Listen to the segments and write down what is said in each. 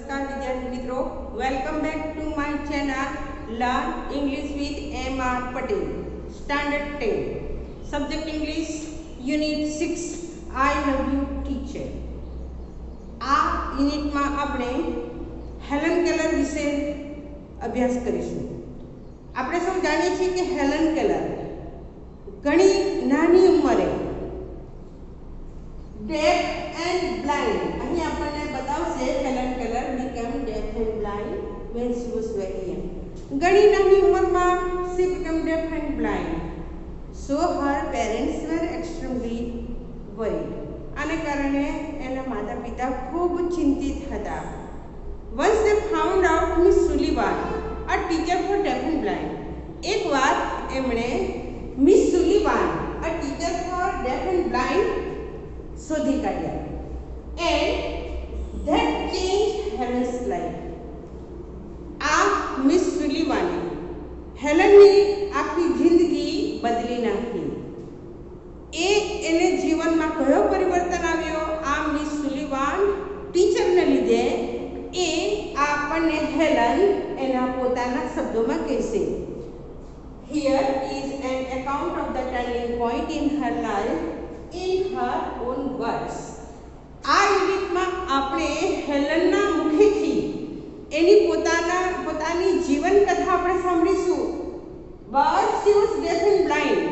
नमस्कार विद्यार्थी मित्रों, welcome back to my channel learn English with M R. Patel. Standard 10 subject English unit 6 I love you teacher. આ યુનિટમાં આપણે હેલન કેલર વિશે અભ્યાસ કરીશું. આપણે સૌ જાણીએ છીએ કે હેલન કેલર ઘણી નાની ઉંમરે deaf and blind, અહીં આપણને બતાવશે Helen Keller became deaf and blind when she was very young. ઘણી નાની ઉંમરમાં she became deaf and blind, so her parents were extremely worried. આને કારણે એના માતા પિતા ખૂબ ચિંતિત હતા. Once they found out Miss Sullivan, a teacher for deaf and blind, એકવાર એમણે miss Sullivan, a teacher for deaf and blind શોધી કાઢ્યા. And that changed Helen's life. આ મિસ સુલિવાને હેલનની આખી જિંદગી બદલી નાખી. એને જીવનમાં કયો પરિવર્તન આવ્યો? આ મિસ સુલિવાન ટીચરને લીધે. એ આપણને હેલન એના પોતાના શબ્દોમાં કહેશે. Here is an account of the turning point in her life in her own words. આ યુનિટમાં આપણે હેલનના મુખેથી એની પોતાની જીવન કથા આપણે સાંભળીશું. But she was deaf and blind.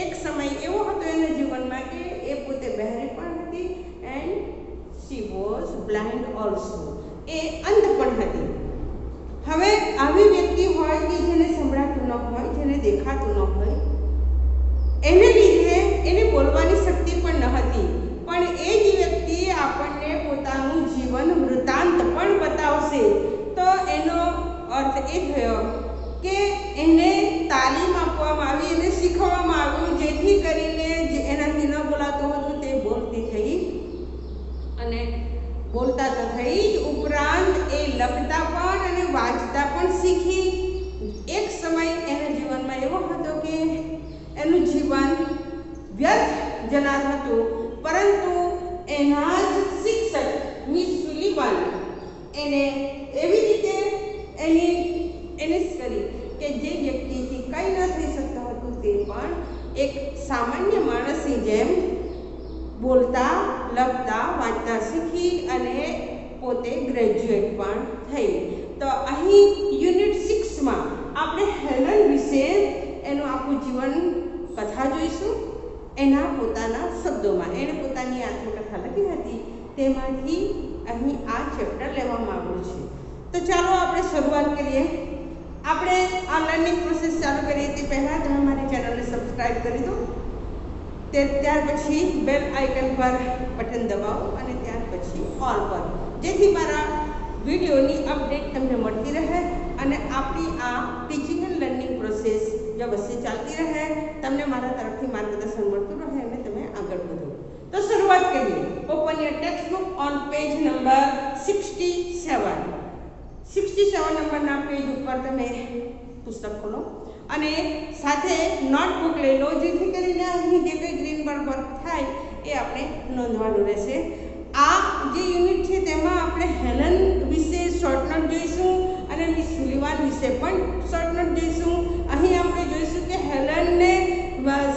એક સમય એવો હતો એના જીવનમાં કે એ પોતે બહેરી પણ હતી and she was blind also. એ અંધ પણ હતી. હવે આવી વ્યક્તિ હોય કે જેને સંભળાતું ન હોય, જેને દેખાતું ન હોય, એને લીધે એને બોલવાની શક્તિ પણ ન હતી. પણ એ જ વ્યક્તિ આપણને પોતાનું જીવન વૃત્તાંત પણ બતાવશે. તો એનો અર્થ એ થયો કે એને તાલીમ આપવામાં આવી, એને શીખવવામાં આવ્યું, જેથી કરીને એનાથી ન બોલાતું હતું તે બોલતી થઈ અને બોલતા તો થઈ જ, ઉપરાંત એ લખતા પણ અને વાંચતા પણ શીખી. એક સમય એના જીવનમાં એવો હતો કે એનું જીવન વ્યર્થ જનાર હતું, પરંતુ એના જ શિક્ષક મિસ સુલિવાન એને એવી રીતે એને કરી કે જે વ્યક્તિથી કંઈ ન થઈ શકતું હતું તે પણ એક સામાન્ય માણસની જેમ બોલતા, લખતા, વાંચતા શીખી અને પોતે ગ્રેજ્યુએટ પણ થઈ. તો અહીં યુનિટ 6માં આપણે હેલન વિશે એનું આખું જીવન કથા જોઈશું, એના પોતાના શબ્દોમાં. એણે પોતાની આત્મકથા લખી હતી, તેમાંથી અહીં આ ચેપ્ટર લેવામાં આવ્યું છે. તો ચાલો આપણે શરૂઆત કરીએ. આપણે આ લર્નિંગ પ્રોસેસ ચાલુ કરીએ તે પહેલાં તમે મારી ચેનલને સબસ્ક્રાઈબ કરી દો. ત્યાર પછી બેલ આઇકન પર બટન દબાવો અને ત્યાર પછી ઓલ પર, જેથી મારા વિડીયોની અપડેટ તમને મળતી રહે અને આપણી આ ટીચિંગ એન્ડ લર્નિંગ પ્રોસેસ વ્યવસ્થિત ચાલતી રહે, તમને મારા તરફથી માર્ગદર્શન મળતું રહે અને તમે આગળ વધો. તો શરૂઆત કરીએ. Open your text book on page number 67. 67 નંબરના પેજ ઉપર તમે પુસ્તક ખોલો અને સાથે નોટબુક લઈ લો, જેથી કરીને અહીં જે કંઈ ગ્રીન પર વર્ક થાય એ આપણે નોંધવાનું રહેશે. આ જે યુનિટ છે તેમાં આપણે હેલન વિશે શોર્ટ નોટ જોઈશું અને મિસ સુલિવાન વિશે પણ શોર્ટ નોટ જોઈશું. અહીં આપણે જોઈશું કે હેલનને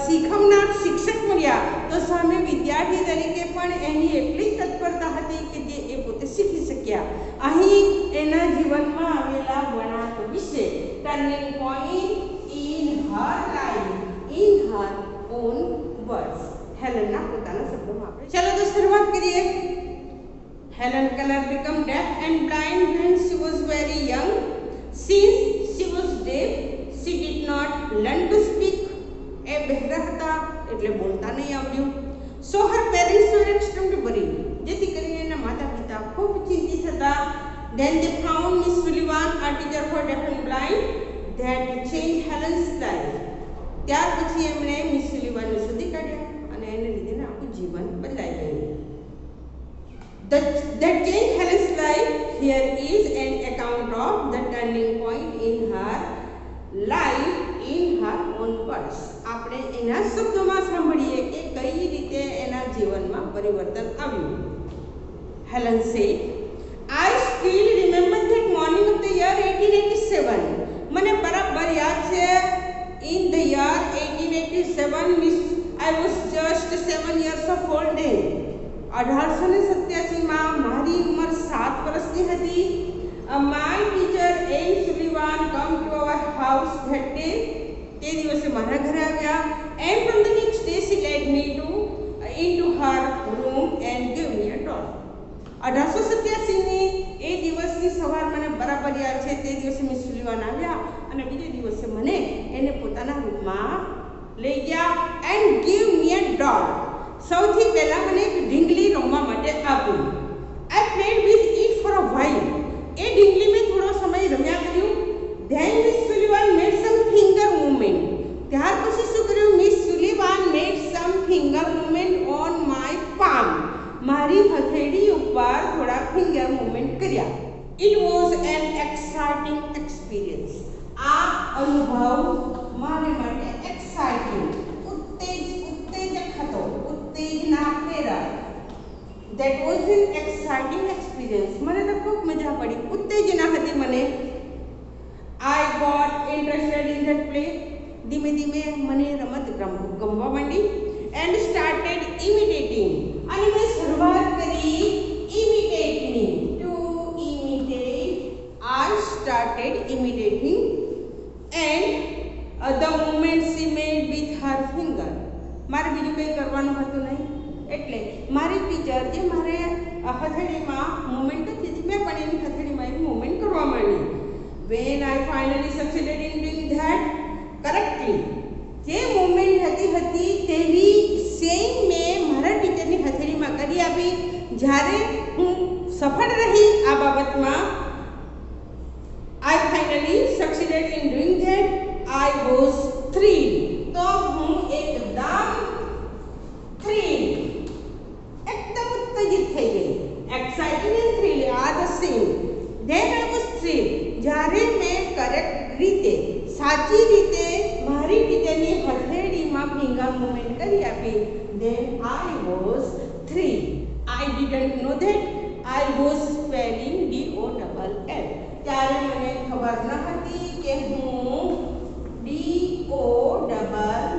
શીખવનાર શિક્ષક મળ્યા, તો સામે વિદ્યાર્થી તરીકે પણ એની એટલી તત્પરતા હતી કે જે એ પોતે શીખી શક્યા. અહીં એના જીવનમાં આવેલા વળાંક વિશે, turning point in her life in her own words, હેલનના પોતાના શબ્દોમાં આપણે. ચાલો તો શરૂઆત કરીએ. Helen Keller became deaf and blind when she was very young. Since she was deaf, she did not learn to speak. એ બહેરા હતા એટલે બોલતા નહીં આવડ્યું. So her parents were extremely worried. જેથી કરીને એના માતા પિતા ખૂબ ચિંતિત હતા. Then they found Miss Sullivan, a teacher for deaf and blind, that changed Helen's life. ત્યાર પછી એમણે મિસ સુલિવાનને શોધી કાઢ્યા અને એને લીધે આખું જીવન બદલાઈ ગયું. That changed Helen's life. Here is an account of the turning point in her life in her own words. આપણે એના શબ્દોમાં સાંભળીએ કે કઈ રીતે એના જીવનમાં પરિવર્તન આવ્યું. Helen said, I still યાદ છે in the year 1887 miss I was just 7 years of old then 1887 માં મારી ઉંમર 7 વર્ષની હતી. My teacher Anne Sullivan come to our house that day. તે દિવસે મારા ઘરે આવ્યા. And from the next day she led me into her room and gave me a doll. 1887 ની એ દિવસની સવાર મને બરાબર યાદ છે. તે દિવસે મિસ સુલિવાન આવ્યા અને બીજે દિવસે મને એને પોતાના રૂમમાં લઈ ગયા and give me a doll. સૌથી પહેલા મને એક ઢીંગલી રમવા માટે આપ્યું. I played with it for a while. એ ઢીંગલી મેં થોડો સમય રમ્યા કર્યું. Then Miss Sullivan made some finger movement. ત્યાર પછી શું કર્યું? Miss Sullivan made some finger movement on my palm. મારી હથેળી ઉપર થોડા ફિંગર મૂવમેન્ટ કર્યા. It was an exciting experience. આ અનુભવ મારે માટે exciting ઉત્તેજક હતો. ઉત્તેજના પ્રેરક. That was an exciting experience. મને તો ખૂબ મજા પડી. ઉત્તેજના હતી મને. I got interested in that play. ધીમે ધીમે મને રમત ગમવા માંડી. And started imitating. અને મેં શરૂઆત કરી imitating. To imitate. I started imitating and the movements she made with her finger. મારે બીજું કંઈ કરવાનું હતું નહીં. એટલે મારી ટીચર જે મારે હથેળીમાં મૂવમેન્ટ હતી મેં પણ એની હથેળીમાં એની મૂવમેન્ટ કરવા માંડી. When I finally succeeded in doing that correctly, જે મૂવમેન્ટ હતી તેવી સેમ મેં મારા ટીચરની હથેળીમાં કરી આપી. જ્યારે હું સફળ રહી આ બાબતમાં, I finally succeeded in doing that, I was thrilled. તો હું એકદમ thrilled, એકદમ ઉત્તેજિત થઈ ગઈ. Exciting and thrilled are the same. Then I was thrilled. જ્યારે મેં કરેક્ટ રીતે, સાચી રીતે મારી ટીચરની હથેળીમાં ફિંગર મૂવમેન્ટ કરી આપી, then I was thrilled. I didn't know that I was spelling DOLL. ત્યારે મને ખબર ન હતી કે હું DOLL.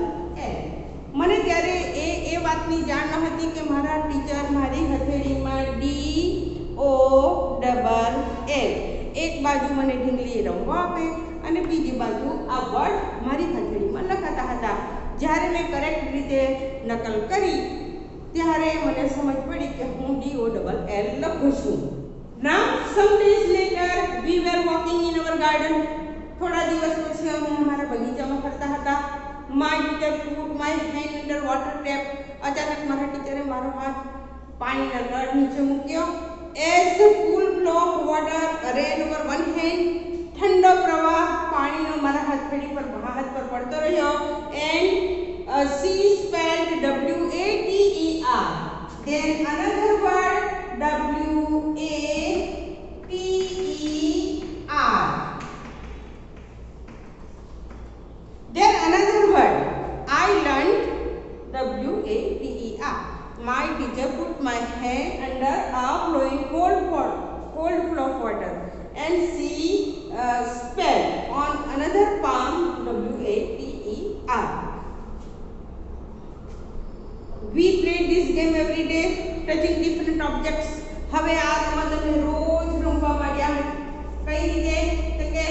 મને ત્યારે એ વાતની જાણ ન હતી કે મારા ટીચર મારી હથેળીમાં DOLL. એક બાજુ મને ઢીંગલી રમવા આપે અને બીજી બાજુ આ વર્ડ મારી હથેળીમાં લખાતા હતા. જ્યારે મેં કરેક્ટ રીતે નકલ કરી ત્યારે મને સમજ પડી કે હું DOLL લખું છું. Now some days later we were walking in our garden. થોડા દિવસ પછી અમે અમારા બગીચામાં ફરતા હતા. My teacher put my hand under water tap. અચાનક મારા ટીચરે મારો હાથ પાણીના નળ નીચે મૂક્યો. As the cool flow of water ran over one hand, ઠંડો પ્રવાહ પાણીનો મારા હથેળી પર હાથ પર પડતો રહ્યો. And she spelled WATER. Then another word WATER. Then another word I learned WATER. My teacher put my hand under a flowing cold flow of water and she spelled on another palm WATER. We played this game every day, touching different objects. હવે આ રમત અમે રોજ રમવા માંડ્યા. કઈ રીતે? તો કે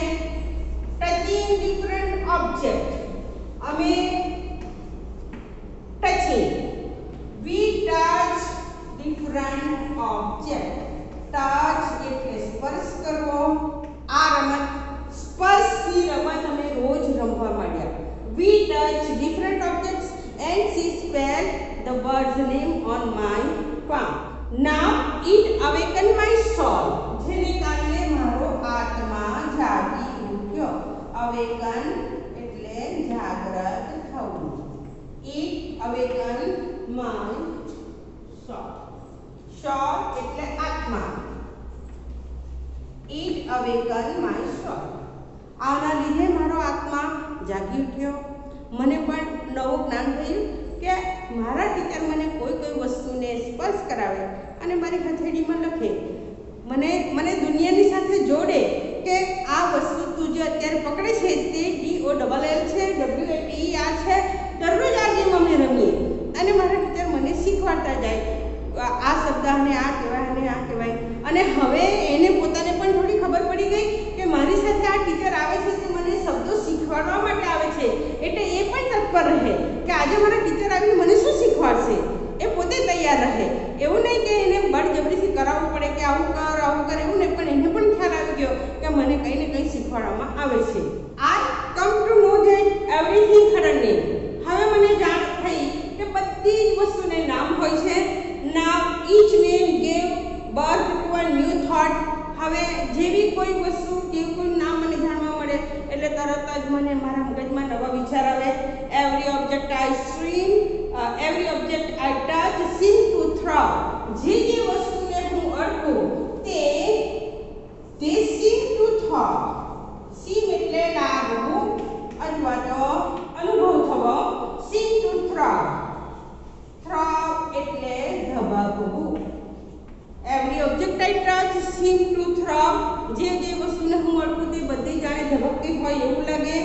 touching different objects. અમે touching. We touch different objects. Touch એટલે સ્પર્શ કરવો. આ રમત સ્પર્શની રમત અમે રોજ રમવા માંડ્યા. We touch different objects and she spelled the bird's name on my palm. Now it awakened my soul. જેને કારણે મારો આત્મા જાગી ઉઠ્યો. Awaken એટલે જાગૃત થવું. It awakened my soul. Soul એટલે આત્મા. It awakened my soul. આના લીધે મારો આત્મા જાગી ઉઠ્યો. મને પણ નવું જ્ઞાન થયું કે મારા ટીચર મને કોઈ વસ્તુને સ્પર્શ કરાવે અને મારી હથેળીમાં લખે, મને દુનિયાની સાથે જોડે કે આ વસ્તુ તું જે અત્યારે પકડે છે તે GOLL છે, WATER છે. દરરોજ આ ગેમ અમે રમીએ અને મારા ટીચર મને શીખવાડતા જાય આ શબ્દ અને આ કહેવાય અને આ કહેવાય. અને હવે એને પોતાને પણ થોડી ખબર પડી ગઈ કે મારી સાથે આ ટીચર આવે છે તે મને શબ્દો શીખવાડવા માટે આવે છે, એટલે એ પણ તત્પર રહે કે આજે મારા ટીચર આવી મને શું શીખવાડશે. એ પોતે તૈયાર રહે. એવું નહીં કે એને બળજબરીથી કરાવવું પડે કે આવું કર એવું નહીં, પણ એને પણ ખ્યાલ આવી ગયો કે મને કંઈ ને કંઈ શીખવાડવામાં આવે છે. I come to know that everything had a name. હવે મને જાણ થઈ કે બધી જ વસ્તુને નામ હોય છે. Now each name gave birth to a new thought. હવે જેવી કોઈ વસ્તુ કે કોઈ નામ મને જાણવા મળે એટલે તરત જ મને મારા મગજમાં નવા વિચાર આવે. Every object I stream, every object I touch seem to throb. જે વસ્તુને હું અડકું તે સીમ ટુ થ્રો. સીમ એટલે લાગવું અથવા તો અનુભવ થવો. સીમ ટુ થ્રો. થ્રો એટલે ધબકવું. Every object I touch seem to throb. જે વસ્તુને હું અડકું તે બધી જાણે ધબકતી હોય એવું લાગે.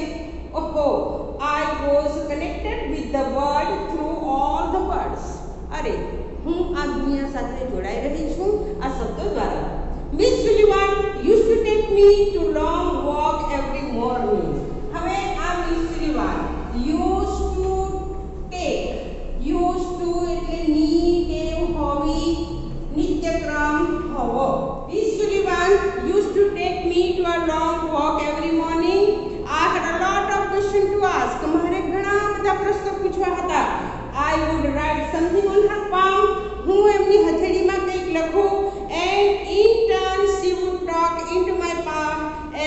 ઓહો, I was connected with the world through all the words. અરે, હું આ દુનિયા સાથે જોડાઈ રહી છું આ શબ્દો દ્વારા. Miss Sullivan used to take me to long walk every morning. હવે આ Miss Sullivan used to take. used to એટલે ની ટેવ હોવી, નિત્યક્રમ હોવો. Miss Sullivan used to take me to a long walk every morning. I had a lot of questions to ask. મારે ઘણા બધા પ્રશ્નો પૂછવા હતા. I would write something on her palm. હું એમની હથેળીમાં કંઈક લખું. And in turn she would talk into my palm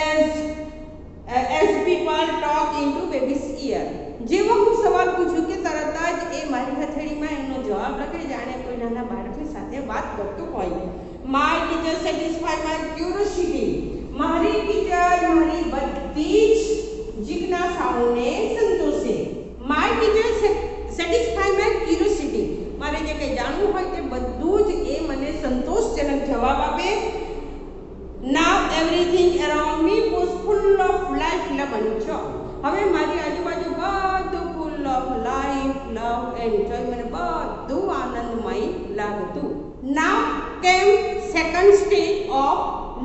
as people talk into baby's ear. જેવો હું સવાલ પૂછું કે તરત જ એ મારી હથેળીમાં એનો જવાબ લખે જાણે કોઈ નાના બાળકની સાથે વાત કરતું હોય. My teacher satisfied my curiosity. મારી ટીચર મારી બધી જ જિજ્ઞાસાઓને સંતોષે. My teacher satisfy my curiosity. મારે જે કંઈ જાણવું હોય તે બધું જ એ મને સંતોષજનક જવાબ આપે. Now everything around me was full of life, love and joy. હવે મારી આજુબાજુ બધું full of life, love and joy. મને બધું આનંદમય લાગતું. Now came second stage of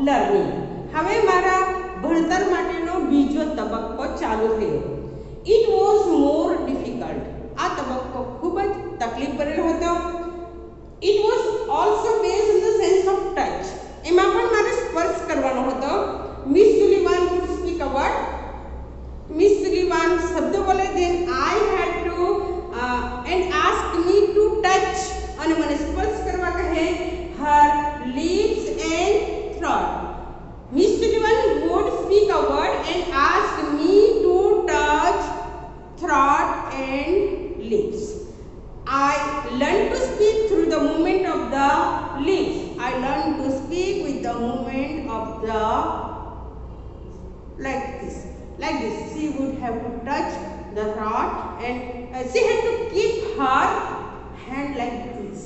learning. હવે મારા ભણતર માટેનો બીજો તબક્કો ચાલુ થયો. It was more difficult. આ તબક્કો ખૂબ જ તકલીફ ભરેલો હતો. It was also based on the sense of touch. એમાં પણ મારે સ્પર્શ કરવાનો હતો. Miss Sullivan would speak a word. Miss Sullivan શબ્દ બોલે, then I had to and ask me to touch અને મને સ્પર્શ કરવા કહે her lips and throat. Miss Sullivan would speak a word and ask me to touch throat and lips. I learned to speak through the movement of the lips. I learned to speak with the movement of the like this. She would have to touch the throat and she had to keep her hand like this.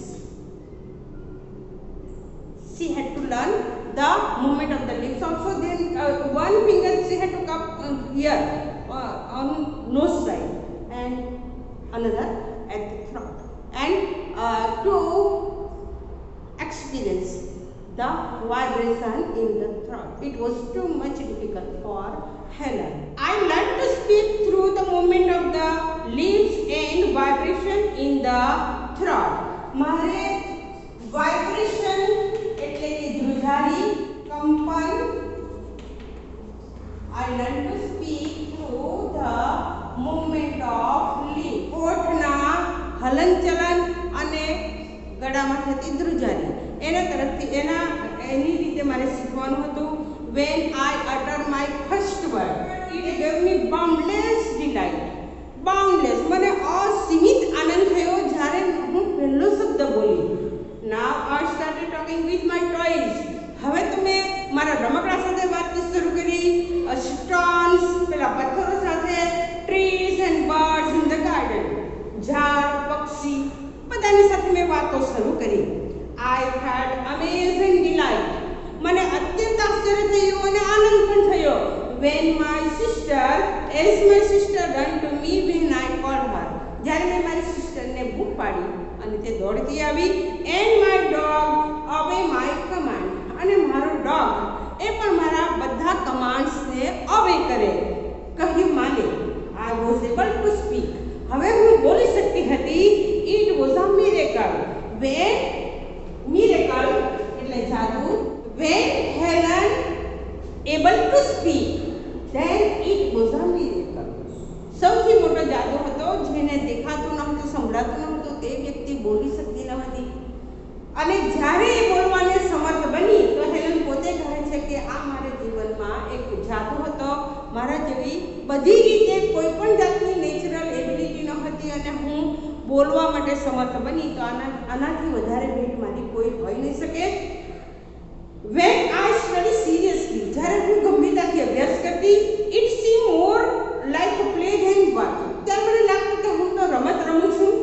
She had to learn the movement of the lips also. Then one finger she had to come here on nose side and another at the throat, and to experience the vibration in the throat. It was too much difficult for Helen. I learned to speak through the movement of the lips and vibration in the throat. મારે vibration એટલે કે ધ્રુજારી, કંપન. I learned to speak through the movement of lips. ઓઠના હલનચલન અને ગળામાં થતી ધ્રુજારી એના તરફથી એની રીતે મારે શીખવાનું હતું. When I uttered my first word, it gave me boundless delight. Boundless મને અસીમિત આનંદ થયો જ્યારે હું પહેલો શબ્દ બોલી. Now I started talking with my toys. હવે તો મેં મારા રમકડા સાથે વાતચીત શરૂ કરી. Stones, પેલા પથ્થરો સાથે. Trees and birds in the garden. ઝાડ, પક્ષી બધાની સાથે મેં વાતો શરૂ કરી. I had amazing delight. મને અત્યંત આશ્ચર્ય થયું અને આનંદ પણ થયો when my sister as my sister ran to me when I called her. જ્યારે મેં મારી સિસ્ટરને બૂમ પાડી અને તે દોડતી આવી. And my dog obey my command, અને મારો ડોગ એ પણ મારા બધા કમાન્ડ્સને ઓબે કરે, કહ્યું માને. I was able to speak, હવે હું બોલી શકતી હતી. It was a miracle, when miracle એટલે જાદુ. When Helen able to speak then it was a miracle. સૌથી મોટો જાદુ હતો. જેને દેખાતું ન હતું, સંભળાતું ન હતું, તે વ્યક્તિ બોલી શકતી ન હતી. અને જ્યારે એ બોલવાને સમર્થ બની તો હેલન પોતે કહે છે કે આ મારા જીવનમાં એક જાદુ હતો. મારા જેવી બધી રીતે કોઈ પણ જાતની નેચરલ એબિલિટી ન હતી અને હું બોલવા માટે સમર્થ બની, તો આનાથી વધારે ભેટ મારી કોઈ હોઈ નહીં શકે. When I study seriously, જ્યારે હું ગંભીરતાથી અભ્યાસ કરતી, it seemed more like a play than work. ત્યારે મને લાગતું કે હું તો રમત રમું છું.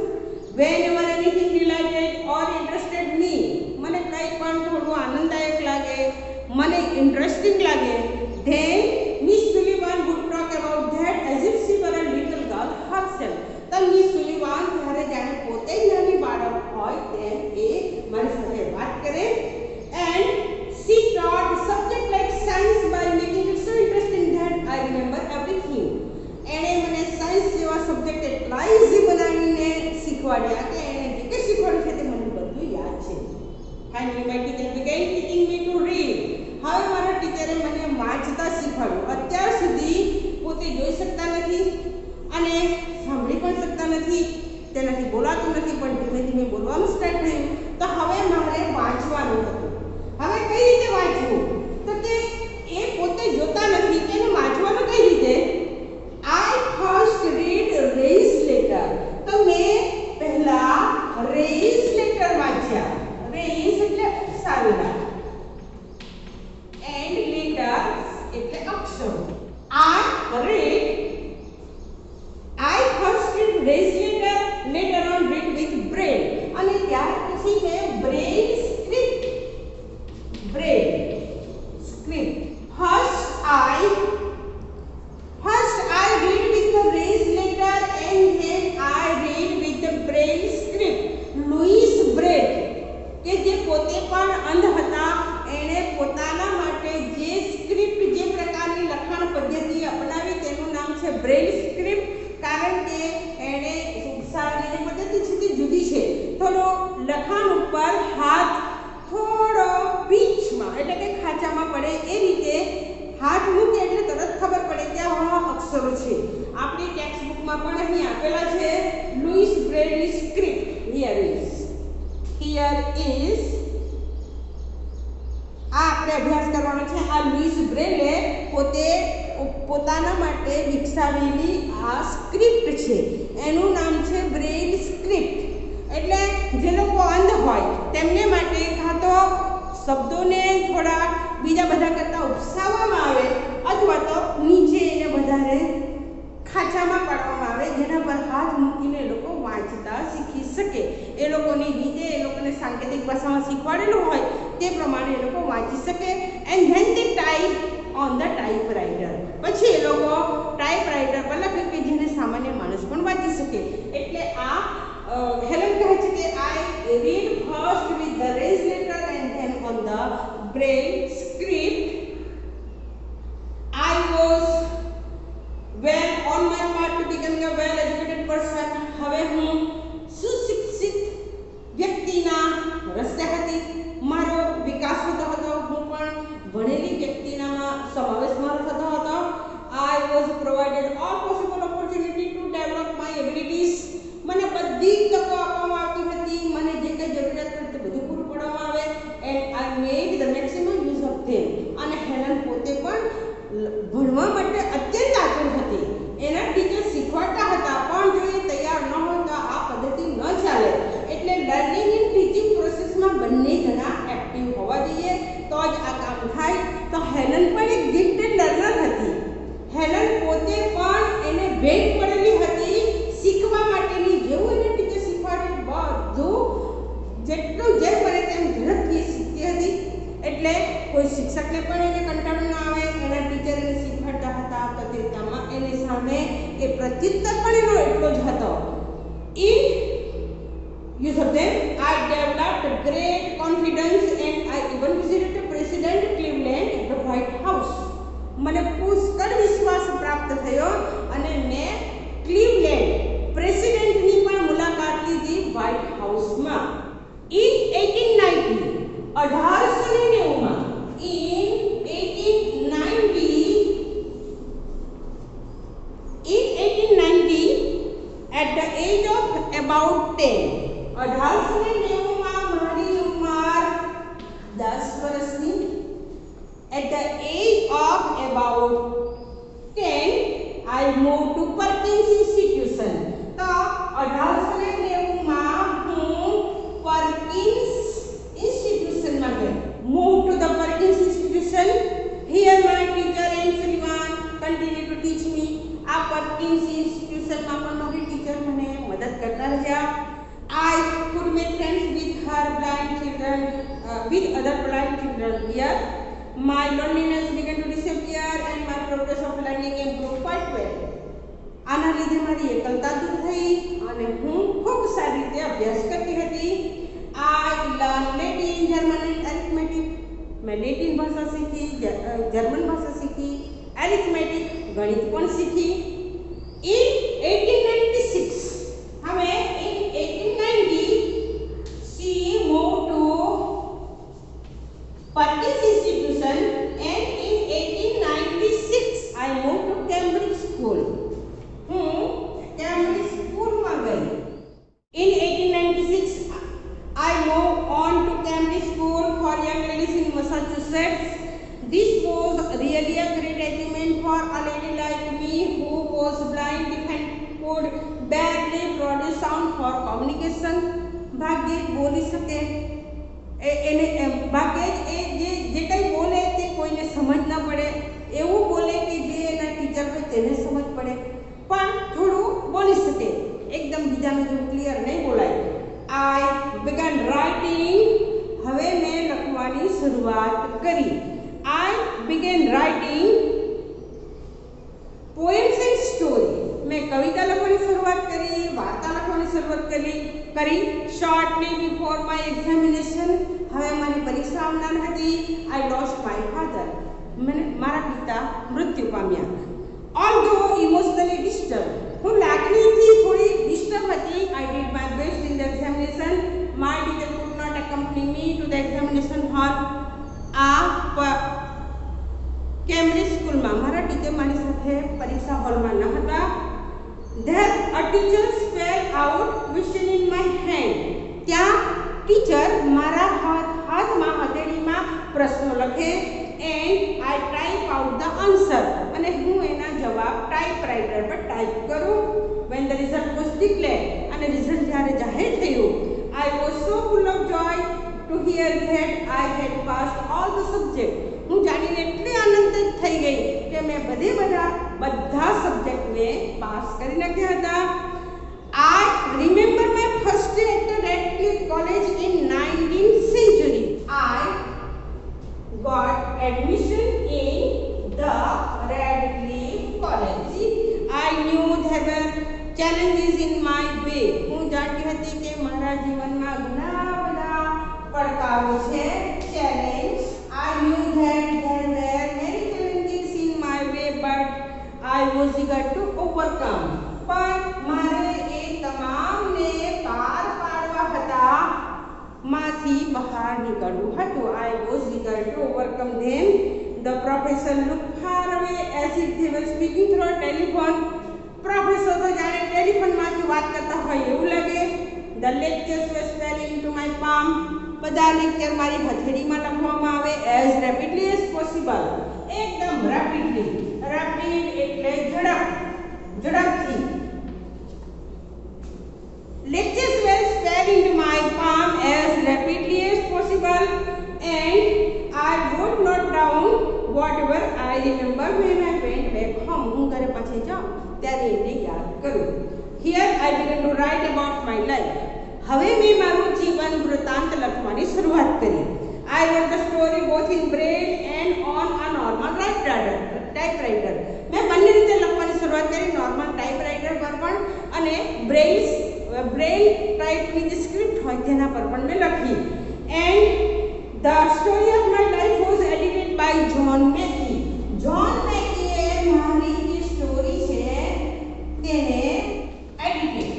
Whenever anything delighted or interested me, મને કંઈ પણ થોડું આનંદદાયક લાગે, મને ઇન્ટરેસ્ટિંગ લાગે, then Miss Sullivan would talk about that as if she were a little girl herself. તો મિસ સુલિવાન જ્યારે જાણે પોતે જ નાની બાળક હોય તેમ એ મારી સાથે વાત કરે. And she taught subject like science by making it so interesting that I remember everything. એણે મને સાયન્સ જેવા સબ્જેક્ટ એટલા ઇઝી બનાવીને શીખવાડ્યા કે એણે જે કંઈ શીખવાડ્યું છે તે મને બધું યાદ છે. Finally my teacher began teaching me to read. હવે મારા ટીચરે મને વાંચતા શીખવાડ્યું. અત્યાર સુધી પોતે જોઈ શકતા નથી અને સાંભળી પણ શકતા નથી, તેનાથી બોલાતું નથી, પણ ધીમે ધીમે બોલવાનું સ્ટાર્ટ થયું. તો હવે મારે વાંચવાનું હતું. હવે કઈ રીતે વાંચવું? તો કે એ પોતે જોતા નથી, તેને વાંચવાનું કઈ રીતે? આઈ ફર્સ્ટ રીડ રેઇઝ લેટર. તો મેં પહેલા રેઇઝ લેટર વાંચ્યા. રેઇઝ એટલે ઉસાવેલા, એન્ડ લેટર એટલે અક્ષરો. I first read raised letter, later on read with braille. અને ત્યાર પછી મેં braille script. First I read with the raised letter and then I read with the braille script. Louis Braille કે જે પોતે પણ અંધ હતા, એણે પોતાના માટે જે સ્ક્રિપ્ટ, જે પ્રકારની લખાણ પદ્ધતિ અપનાવી તેનું નામ છે બ્રેઇલ સ્ક્રિપ્ટ. કારણ કે એણે ઉસાવેલી પદ્ધતિ છે તે જુદી છે. થોડો લખાણ ઉપર હાથ થોડો પીચમાં એટલે કે ખાંચામાં પડે એ રીતે હાથ મૂકે એટલે તરત ખબર પડે કે આ અક્ષરો છે. આપણી ટેક્સ્ટ બુકમાં પણ અહીં આપેલા છે Louis Braille script. Here is આ આપણે અભ્યાસ કરવાનો છે. આ લુઈસ બ્રેલે પોતાના માટે વિકસાવેલી આ સ્ક્રિપ્ટ છે. એનું નામ છે બ્રેઇલ સ્ક્રિપ્ટ. એટલે જે લોકો અંધ હોય તેમને માટે કાં તો શબ્દોને થોડા બીજા બધા કરતાં ઉપસાવવામાં આવે અથવા તો નીચે એને વધારે ખાંચામાં પાડવામાં આવે, જેના પર હાથ મૂકીને લોકો વાંચતા શીખી શકે. એ લોકોની રીતે એ લોકોને સાંકેતિક ભાષામાં શીખવાડેલું હોય તે પ્રમાણે એ લોકો વાંચી શકે. એન્ડ ધેન તે ટાઈપ ઓન ધ ટાઈપરાઇટર. પછી એ લોકો ટાઈપરાઇટર પર લખે કે જેને સામાન્ય માણસ પણ વાંચી શકે. એટલે આ હેલન કહે છે કે આઈ read first with the raise letter and then on the Braille script. I was well on my path to becoming a well educated person. હવે હું સુશિક્ષિત વ્યક્તિના રસ્તે હતી. મારો વિકાસ થતો હતો. હું પણ ભણેલી વ્યક્તિનામાં સમાવેશ મારો થતો હતો. I was provided all possible opportunity to develop my abilities. મને બધી તકો આપવામાં આવતી હતી. મને જે કંઈ જરૂરિયાત પડે તે બધું પૂરું પાડવામાં આવે. and I made the maximum use of them. અને હેલન પોતે પણ ભણવા માટે અત્યંત આતુર હતી. એના ટીચર શીખવાડતા હતા, પણ જો એ તૈયાર ન હોય તો આ પદ્ધતિ ન ચાલે. એટલે લર્નિંગ એન્ડ ટીચિંગ પ્રોસેસમાં બંને જણા એક્ટિવ હોવા જોઈએ તો જ આ કામ થાય. તો હેલન પણ એક ગિફ્ટેડ લર્નર હતી. હેલન પોતે પણ એને ભેટ પડેલી હતી શીખવા માટેની. જેવું એને ટીચર શીખવાડે બધું જેટલું જે બને તેમ ઝડપથી શીખતી હતી. એટલે કોઈ શિક્ષકને પણ એને કંટાળો ન આવે. એના ટીચર એને શીખવાડતા હતા તો તે એને સામે એ પ્રત્યુત્તર પણ એનો એટલો જ હતો. In use of them, I developed great confidence and I even visited President Cleveland at the White House. મને પુષ્કળ વિશ્વાસ પ્રાપ્ત થયો અને મેં ક્લીવલેન્ડ પ્રેસિડેન્ટની પણ મુલાકાત લીધી વ્હાઇટ હાઉસમાં. In 1890 1890 at the age of about 10 1890 માં મારી ઉંમર 10 વર્ષની. At the age of about 10 I moved to Perkins Institution. તો 1890 માં હું Perkins Institution માં ગઈ. Moved to the Perkins Institution. Here my teacher and Sullivan continued to teach me. આ Perkins Institution માં પણ મારી ટીચર મને મદદ કરતા રહ્યા. I could make friends with her blind children, with other blind children here. My loneliness began to disappear and my progress of learning improved quite well. આના લીધે મારી એકલતા દૂર થઈ અને હું ખૂબ સારી રીતે અભ્યાસ કરતી હતી. I learned Latin, German and arithmetic. मैं लेटिन भाषा सीखी, जर्मन भाषा सीखी, arithmetic गणित પણ सीखी. In 1896 हमें in 1890 she moved to Perkins Institution and in 1896 I moved to Cambridge School. Cambridge School માં ગઈ. In 1896 I moved on to Cambridge School for young ladies in Massachusetts. This was really a great achievement for a lady like me who was blind, deaf and could barely produce sound for communication. ભાગ્યે બોલી શકે એને ભાગ્યે જે કંઈ બોલે તે કોઈને સમજ ન પડે એવું બોલે કે જે એના ટીચર હોય તેને સમજ પડે પણ થોડું બોલી શકે એકદમ બીજાને જેવું ક્લિયર નહીં બોલાય. I began writing. હવે મેં લખવાની શરૂઆત કરી. I began writing poems and stories. मैं कविता लखवानी शुरुआत करी, वार्ता लखवानी शुरुआत करी. Shortly before my examination, હવે મારી પરીક્ષા આવનાર હતી. I lost my father. મારા પિતા મૃત્યુ પામ્યા. Although emotionally disturbed, હું લાગણીથી થોડી ડિસ્ટર્બ હતી. I did my best in the examination. My teacher could not accompany me to the examination hall. આ કેમ્બ્રિજ સ્કૂલમાં મારા ટીચર મારી સાથે પરીક્ષા હોલમાં ન હતા. There a teacher spelled out question in my hand. ત્યાં ટીચર મારા હાથમાં હથેળીમાં પ્રશ્નો લખે and I type out the answer. અને હું એના જવાબ ટાઈપરાઇટર પર ટાઈપ કરું. When the result was declared અને રિઝલ્ટ જ્યારે જાહેર થયું, I was so full of joy to hear that I had passed all the subjects. હું જાણીને એટલી આનંદિત થઈ ગઈ કે મેં બધા સબ્જેક્ટને પાસ કરી નાખ્યા હતા. I remember my first day at the Radcliffe College in 19th century. I got admission in the Radcliffe College. I knew there were challenges in my way. હું જાણતી હતી કે મારા જીવનમાં ઘણા બધા પડકારો છે. Challenge. I knew that there were many challenges in my way, but I was eager to overcome. પણ મારે એ તમામને પાર પાડવા હતા, માંથી બહાર નીકળવું હતું. I was eager to overcome them. The professor looked far away as if they were speaking through a telephone. Professor તો જાણે ટેલિફોનમાંથી વાત કરતા હોય એવું લાગે. The lectures were spelled into my palm. બધા લેક્ચર મારી હથેળીમાં લખવામાં આવે as rapidly as possible. એકદમ rapidly. Rapid એટલે ઝડપથી. Lectures were spelled into my palm as rapidly as possible and I wrote not down whatever I remember when I went back home. હું ઘરે પાછી જાઉં ત્યારે એને યાદ કરું. Here I began to write about my life. હવે મેં મારું જીવન વૃત્તાંત લખવાની શરૂઆત કરી. I wrote the story both in braille and on a normal typewriter. મેં બંને રીતે લખવાની શરૂઆત કરી નોર્મલ ટાઈપરાઇટર પર પણ અને બ્રેલ ટાઈપની જે સ્ક્રિપ્ટ હોય તેના પર પણ મેં લખી. And the story of my life was edited by John Macy. John મેકીએ મારી જે સ્ટોરી છે તેને એડિટેડ,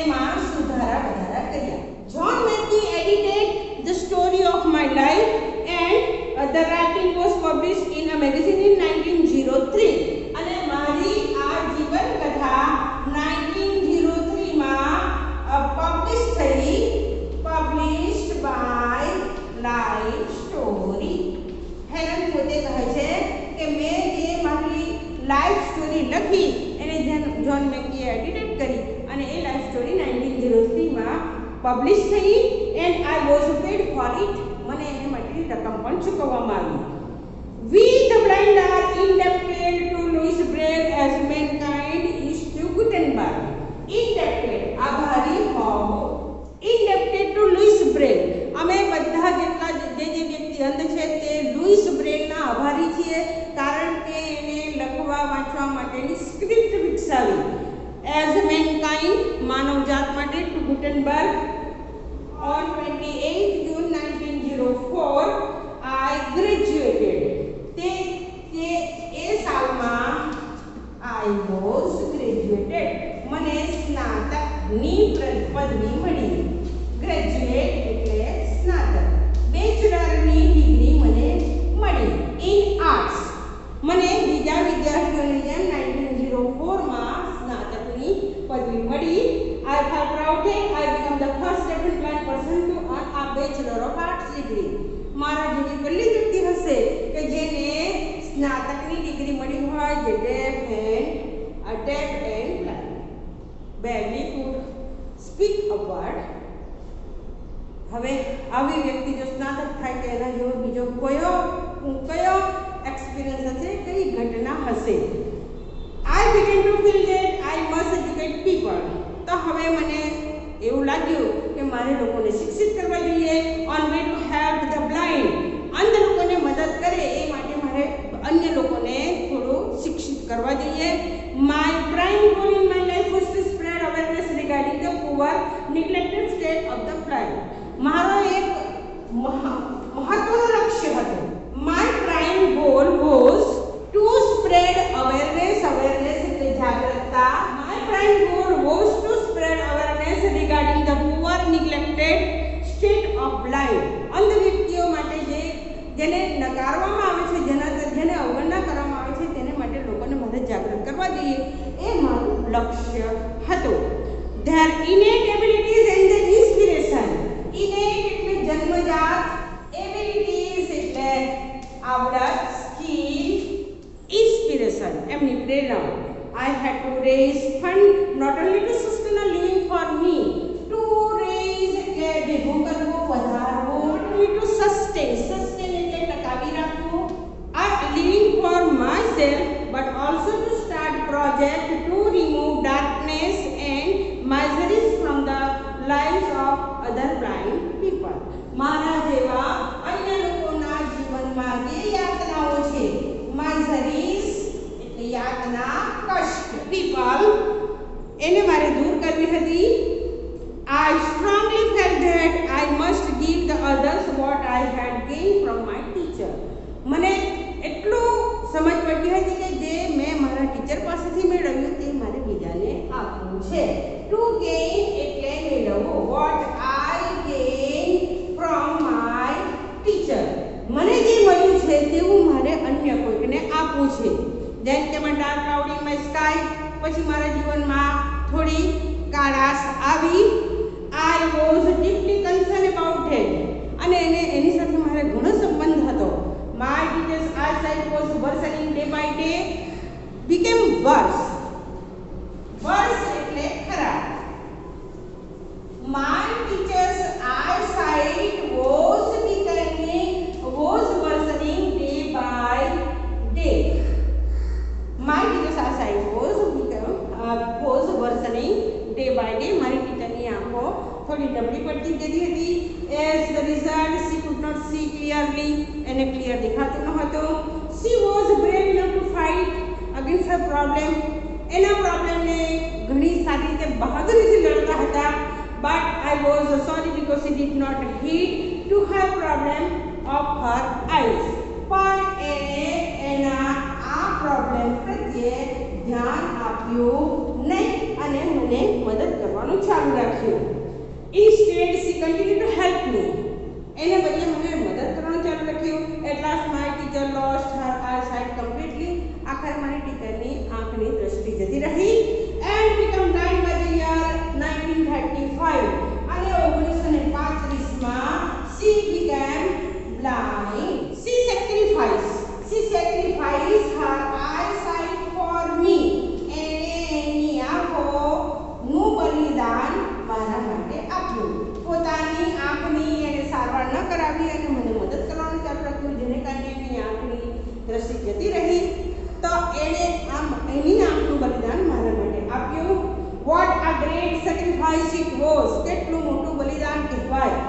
એમાં સુધારા વધારા કર્યા. John Macy edited the story of my life and the writing was published in a magazine in 1903. અને મારી આ જીવન કથા 1903 માં published by Life Story. Helen પોતે કહે છે કે મેં જે મારી લાઈફ સ્ટોરી લખી એને જ્હોન મેકીએ એડિટેડ કરી અને એ લાઈફ સ્ટોરી 1903 માં પબ્લિશ થઈ and I was pad four it. મને એને માટેની રકમ પણ ચૂકવવામાં આવી. We the blind are indebted to Louis Braille as mankind is to Gutenberg. Indebted આભારી હોવો. Indebted to Louis Braille. અમે બધા જેટલા જે વ્યક્તિ અંધ છે તે લુઈસ બ્રેલના આભારી છીએ કારણ કે એને લખવા વાંચવા માટેની સ્ક્રિપ્ટ વિકસાવી. એઝ મેનકાઇન્ડ માનવજાત માટે to Gutenberg. On 28 June 1904 I graduated. એ સાલમાં I was graduated. મને સ્નાતકની પદવી મળી. ગ્રેજ્યુએટ એટલે સ્નાતક. બેચલરની ડિગ્રી મને મળી. ઇન આર્ટ્સ મને બીજા વિદ્યાર્થીઓની જેમ 1904 માં સ્નાતકની પદવી મળી. I felt proud that I became the first deafblind person to earn a Bachelor of Arts degree. મારા જેવી પહેલી વ્યક્તિ હશે કે જેને સ્નાતકની ડિગ્રી મળી હોય જે deaf and blind. Barely could speak a word. હવે આવી વ્યક્તિ જો સ્નાતક થાય તો એના જેવો બીજો કયો એક્સપિરિયન્સ હશે, કઈ ઘટના હશે? I began to feel that I must educate people. તો હવે મને એવું લાગ્યું કે મારે લોકોને શિક્ષિત કરવા જોઈએ. On way to help the blind. અંધ લોકોને મદદ કરે એ માટે મારે અન્ય લોકોને થોડું શિક્ષિત કરવા જોઈએ. My prime goal in my life was to spread awareness regarding the poor neglected state of the blind. મારો એક મહત્વનું લક્ષ્ય હતું. My prime goal was to spread awareness એટલે જાગૃતતા. My prime goal was to spread awareness regarding the poor neglected state of blind. અંધ વ્યક્તિઓ માટે જેને નકારવામાં આવે છે, જેને અવગણના કરવામાં આવે છે તેને માટે લોકોને મારે જાગૃત કરવા જોઈએ એ મારું લક્ષ્ય હતું. There ઇનેટ abilities and the inspiration. ઇનેટ એટલે જન્મજાત, એબિલિટીઝ એટલે આવડત, સ્કિલ, ઇન્સ્પિરેશન એમની પ્રેરણા. I had to raise fund not only to sustain a living for me, to raise એટલે ભેગું કરવું, વધારવું, not only to sustain એટલે ટકાવી રાખવું, a living for myself, but also to start project to remove darkness and miseries from the lives of other blind people. મારા જેવા અન્ય લોકોના જીવનમાં જે યાતનાઓ છે, miseries એટલે યાતના, કષ્ટ, people એને મારે દૂર કરવી હતી. I strongly felt that I must give the others what I had gained from my teacher. મને એટલું સમજ પડી હતી કે જે મેં મારા ટીચર પાસેથી મેળવ્યું તે મારે બીજાને આપવું છે. ટુ ગેઇન એટલે મેળવવું. What I gain from my teacher. મને જે મળ્યું છે તેવું મારે અન્ય કોઈને આપવું છે. જેમ કે મને dark cloud in my sky, પછી મારા જીવનમાં થોડી કાળાશ આવી. I was deeply concern about that. અને એની સાથે મારે ઘણો સંબંધ હતો. My teacher's eyesight was worsening day by day, became worse. Worse એટલે ખરાબ. My teacher's eyesight was worsening day by day. My teacher's eyesight was worsening day by day. મારી ટીચરની આંખો થોડી નબળી પડતી જતી હતી. As the result, she could not see clearly. એને ક્લિયર દેખાતું ન હતું. She was brave enough to fight against her problem એના પ્રોબ્લેમને ઘણી સારી રીતે બહાદુરીથી લડતા હતા. But I was sorry because he did not heed to her problem of her eyes. પણ એણે એના આ પ્રોબ્લેમ પ્રત્યે ધ્યાન આપ્યું નહીં અને મને મદદ કરવાનું ચાલુ રાખ્યું. Instead, she continued to help me. એને બદલે મને મદદ કરવાનું ચાલુ રાખ્યું. At last, my teacher lost her eyesight completely. આખરે મારી ટીચરની આંખની દ્રષ્ટિ જતી રહી. And become blind by the year 1935. અને 1935માં she became blind. She sacrificed her eyesight for me. એને એની આંખોનું બલિદાન મારા માટે આપ્યું. પોતાની આંખની એને સારવાર ન કરાવી અને મને મદદ કરવાનું ચાલુ રાખ્યું, જેને કારણે એની આંખની દ્રષ્ટિ જતી રહી. તો એણે એની આંખનું બલિદાન મારા માટે આપ્યું. What a great sacrifice it was. કેટલું મોટું બલિદાન કહેવાય.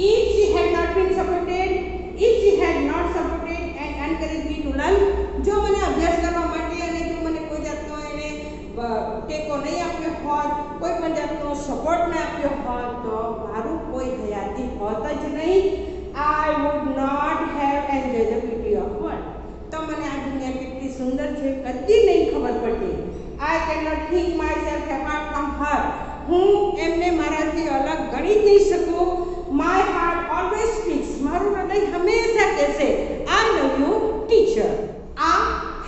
If she had not supported and encouraged me to learn, જો મને અભ્યાસ કરવા માટે અને જો મને કોઈ જાતનો એને ટેકો નહીં આપ્યો હોત, કોઈ પણ જાતનો સપોર્ટ ન આપ્યો હોત, તો મારું કોઈ હયાતી હોત જ નહીં. I would not have enjoyed the beauty of world. તો મને આ દુનિયા કેટલી સુંદર છે કદી નહીં ખબર પડતી. I cannot think myself apart from her. હું એમને મારાથી અલગ ગણી જ નહીં શકું. My heart always speaks. મારું હૃદય હંમેશા કહેશે I love you teacher. આ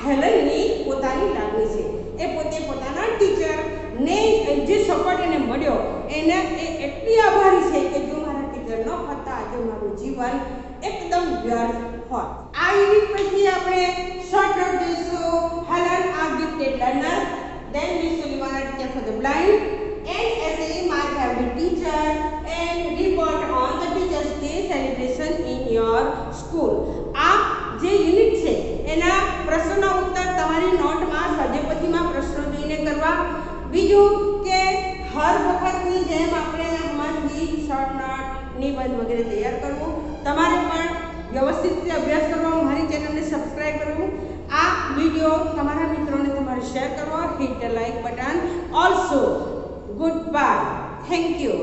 હેલનની પોતાની લાગણી છે. એ પોતે પોતાના ટીચરને જે સપોર્ટ એને મળ્યો એને એ એટલી આભારી છે કે જો મારા ટીચર ન હતા આજે મારું જીવન એકદમ વ્યર્થ હોત. આ યુનિટ પછી આપણે શોર્ટ નોટ જોઈશું. હેલન આ gifted learner. Then we will learn a teacher for the blind and essay my favorite teacher and report on the Teachers Day celebration in your school. આ જે યુનિટ છે એના પ્રશ્નોના ઉત્તર તમારી નોટમાં સ્વાધ્યાયપોથીમાં પ્રશ્નો જોઈને કરવા. બીજું કે હર વખતની જેમ આપણે હમણાંથી શોર્ટ નોટ નિબંધ વગેરે તૈયાર કરવું. તમારે પણ વ્યવસ્થિત રીતે અભ્યાસ કરવો. મારી ચેનલને સબસ્ક્રાઇબ કરવું. આ વિડીયો તમારા મિત્રોને તમારે શેર કરવો. Hit the like button also. Goodbye. Thank you.